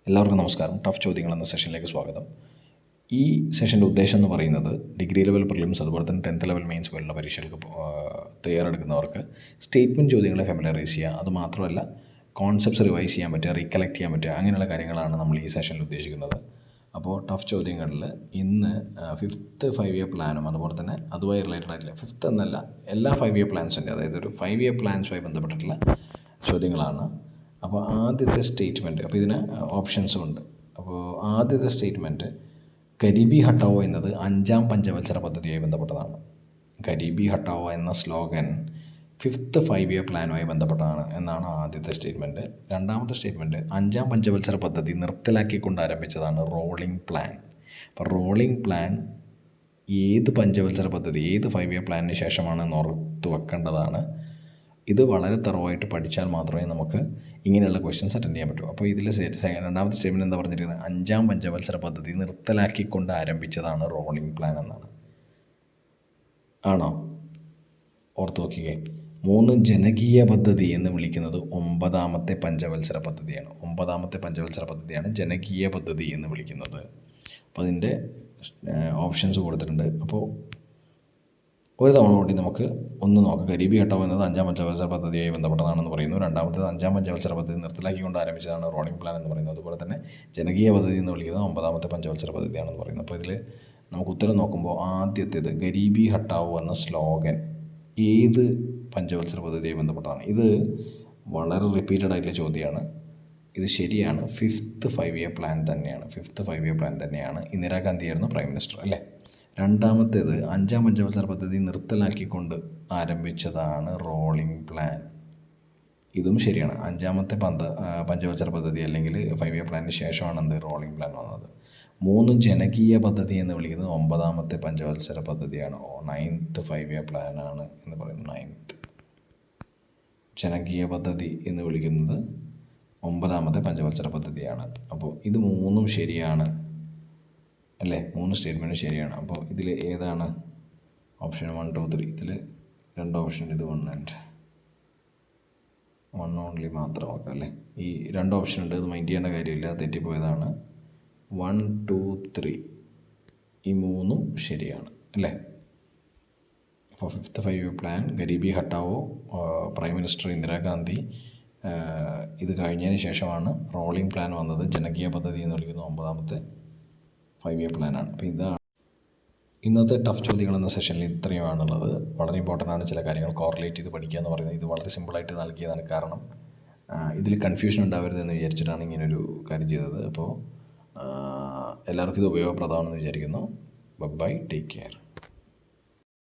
എല്ലാവർക്കും നമസ്കാരം. ടഫ് ചോദ്യങ്ങൾ എന്ന സെഷനിലേക്ക് സ്വാഗതം. ഈ സെഷൻ്റെ ഉദ്ദേശം എന്ന് പറയുന്നത് ഡിഗ്രി ലെവൽ പ്രിലിംസ് അതുപോലെ തന്നെ 10th ലെവൽ മെയിൻസ് പോലുള്ള പരീക്ഷകൾക്ക് തയ്യാറെടുക്കുന്നവർക്ക് സ്റ്റേറ്റ്മെൻറ്റ് ചോദ്യങ്ങളെ ഫെമിലറൈസ് ചെയ്യുക. അതുമാത്രമല്ല കോൺസെപ്റ്റ്സ് റിവൈസ് ചെയ്യാൻ പറ്റുക, റീകളക്ട് ചെയ്യാൻ പറ്റുക, അങ്ങനെയുള്ള കാര്യങ്ങളാണ് നമ്മൾ ഈ സെഷനിൽ ഉദ്ദേശിക്കുന്നത്. അപ്പോൾ ടഫ് ചോദ്യങ്ങളിൽ ഇന്ന് 5th 5 ഇയർ പ്ലാനും അതുപോലെ തന്നെ അതുമായി റിലേറ്റഡ് ആയിട്ടുള്ള 5th എന്നല്ല എല്ലാ 5 ഇയർ പ്ലാൻസിൻ്റെ, അതായത് ഒരു 5 ഇയർ പ്ലാൻസുമായി ബന്ധപ്പെട്ടിട്ടുള്ള ചോദ്യങ്ങളാണ്. അപ്പോൾ ആദ്യത്തെ സ്റ്റേറ്റ്മെൻറ്റ്, അപ്പോൾ ഇതിന് ഓപ്ഷൻസും ഉണ്ട്. അപ്പോൾ ആദ്യത്തെ സ്റ്റേറ്റ്മെൻറ്റ് ഗരീബി ഹട്ടാവോ എന്നത് 5ാം പഞ്ചവത്സര പദ്ധതിയുമായി ബന്ധപ്പെട്ടതാണ്. ഗരീബി ഹട്ടാവോ എന്ന സ്ലോഗൻ 5th 5 ഇയർ പ്ലാനുമായി ബന്ധപ്പെട്ടതാണ് എന്നാണ് ആദ്യത്തെ സ്റ്റേറ്റ്മെൻറ്റ്. രണ്ടാമത്തെ സ്റ്റേറ്റ്മെൻറ്റ് 5ാം പഞ്ചവത്സര പദ്ധതി നിർത്തലാക്കിക്കൊണ്ട് ആരംഭിച്ചതാണ് റോളിംഗ് പ്ലാൻ. അപ്പോൾ റോളിംഗ് പ്ലാൻ ഏത് പഞ്ചവത്സര പദ്ധതി, ഏത് 5 ഇയർ പ്ലാനിന് ശേഷമാണ് ഓർത്ത് വെക്കേണ്ടതാണ്. ഇത് വളരെ തറവായിട്ട് പഠിച്ചാൽ മാത്രമേ നമുക്ക് ഇങ്ങനെയുള്ള ക്വസ്റ്റ്യൻസ് അറ്റൻഡ് ചെയ്യാൻ പറ്റൂ. അപ്പോൾ ഇതിൽ രണ്ടാമത്തെ സ്റ്റേറ്റ്മെൻറ്റ് എന്താ പറഞ്ഞിരിക്കുന്നത്? 5ാം പഞ്ചവത്സര പദ്ധതി നിർത്തലാക്കിക്കൊണ്ട് ആരംഭിച്ചതാണ് റോളിംഗ് പ്ലാൻ എന്നാണ്. ആണോ? ഓർത്ത് നോക്കിക്കേ. 3 ജനകീയ പദ്ധതി എന്ന് വിളിക്കുന്നത് 9ാമത്തെ പഞ്ചവത്സര പദ്ധതിയാണ്. 9ാമത്തെ പഞ്ചവത്സര പദ്ധതിയാണ് ജനകീയ പദ്ധതി എന്ന് വിളിക്കുന്നത്. അപ്പോൾ അതിൻ്റെ ഓപ്ഷൻസ് കൊടുത്തിട്ടുണ്ട്. അപ്പോൾ ഒരു തവണ കൂടി നമുക്ക് ഒന്ന് നോക്കാം. ഗരീബി ഹട്ടാവോ എന്നത് 5ാം പഞ്ചവത്സര പദ്ധതിയായി ബന്ധപ്പെട്ടതാണെന്ന് പറയുന്നു. രണ്ടാമത്തേത് 5ാം പഞ്ചവത്സര പദ്ധതി നിർത്തലാക്കിക്കൊണ്ട് ആരംഭിച്ചതാണ് റോളിംഗ് പ്ലാൻ എന്ന് പറയുന്നത്. അതുപോലെ തന്നെ ജനകീയ പദ്ധതി എന്ന് വിളിക്കുന്നത് 9ാമത്തെ പഞ്ചവത്സര പദ്ധതിയാണെന്ന് പറയുന്നത്. അപ്പോൾ ഇതിൽ നമുക്ക് ഉത്തരം നോക്കുമ്പോൾ ആദ്യത്തേത് ഗരീബി ഹട്ടാവോ എന്ന സ്ലോഗൻ ഏത് പഞ്ചവത്സര പദ്ധതിയായി ബന്ധപ്പെട്ടതാണ്? ഇത് വളരെ റിപ്പീറ്റഡ് ആയിട്ടുള്ള ചോദ്യമാണ്. ഇത് ശരിയാണ്. 5th 5 ഇയർ പ്ലാൻ തന്നെയാണ്. 5th 5 ഇയർ പ്ലാൻ തന്നെയാണ്. ഇന്ദിരാഗാന്ധിയായിരുന്നു പ്രൈം മിനിസ്റ്റർ, അല്ലേ? രണ്ടാമത്തേത് 5ാം പഞ്ചവത്സര പദ്ധതി നിർത്തലാക്കിക്കൊണ്ട് ആരംഭിച്ചതാണ് റോളിംഗ് പ്ലാൻ. ഇതും ശരിയാണ്. 5ാമത്തെ പഞ്ചവത്സര പദ്ധതി അല്ലെങ്കിൽ 5 ഇയർ പ്ലാനിന് ശേഷമാണ് എന്ത് റോളിംഗ് പ്ലാൻ വന്നത്. 3 ജനകീയ പദ്ധതി എന്ന് വിളിക്കുന്നത് 9ാമത്തെ പഞ്ചവത്സര പദ്ധതിയാണ്. 9th 5 ഇയർ പ്ലാനാണ് എന്ന് പറയുന്നത്. 9th ജനകീയ പദ്ധതി എന്ന് വിളിക്കുന്നത് 9ാമത്തെ പഞ്ചവത്സര പദ്ധതിയാണ്. അപ്പോൾ ഇത് 3ഉം ശരിയാണ്, അല്ലേ? 3 സ്റ്റേറ്റ്മെൻറ്റ് ശരിയാണ്. അപ്പോൾ ഇതിൽ ഏതാണ് ഓപ്ഷൻ 1, 2, 3? ഇതിൽ 2 ഓപ്ഷൻ, ഇത് 1 ആൻഡ് 1 ഓൺലി മാത്രം നോക്കാം, അല്ലേ? ഈ 2 ഓപ്ഷൻ ഉണ്ട്, ഇത് മൈൻഡ് ചെയ്യേണ്ട കാര്യമില്ല, തെറ്റിപ്പോയതാണ്. 1, 2, 3 ഈ 3ഉം ശരിയാണ്, അല്ലേ? അപ്പോൾ 5th 5 year plan, garibi Hatao, prime minister Indira Gandhi, ഇത് കഴിഞ്ഞതിന് ശേഷമാണ് റോളിംഗ് പ്ലാൻ വന്നത്. ജനകീയ പദ്ധതി എന്ന് വിളിക്കുന്നത് 9ാമത്തെ 5 ഇയർ പ്ലാനാണ്. അപ്പോൾ ഇതാണ് ഇന്നത്തെ ടഫ് ചോദ്യങ്ങൾ എന്ന സെഷനിൽ ഇത്രയുമാണുള്ളത്. വളരെ ഇമ്പോർട്ടൻ്റ് ആണ് ചില കാര്യങ്ങൾ കോറിലേറ്റ് ചെയ്ത് പഠിക്കുക എന്ന് പറയുന്നത്. ഇത് വളരെ സിമ്പിളായിട്ട് നൽകിയതാണ്. കാരണം ഇതിൽ കൺഫ്യൂഷൻ ഉണ്ടാവരുതെന്ന് വിചാരിച്ചിട്ടാണ് ഇങ്ങനൊരു കാര്യം ചെയ്തത്. അപ്പോൾ എല്ലാവർക്കും ഇത് ഉപയോഗപ്രദമാണെന്ന് വിചാരിക്കുന്നു. Bye, take care.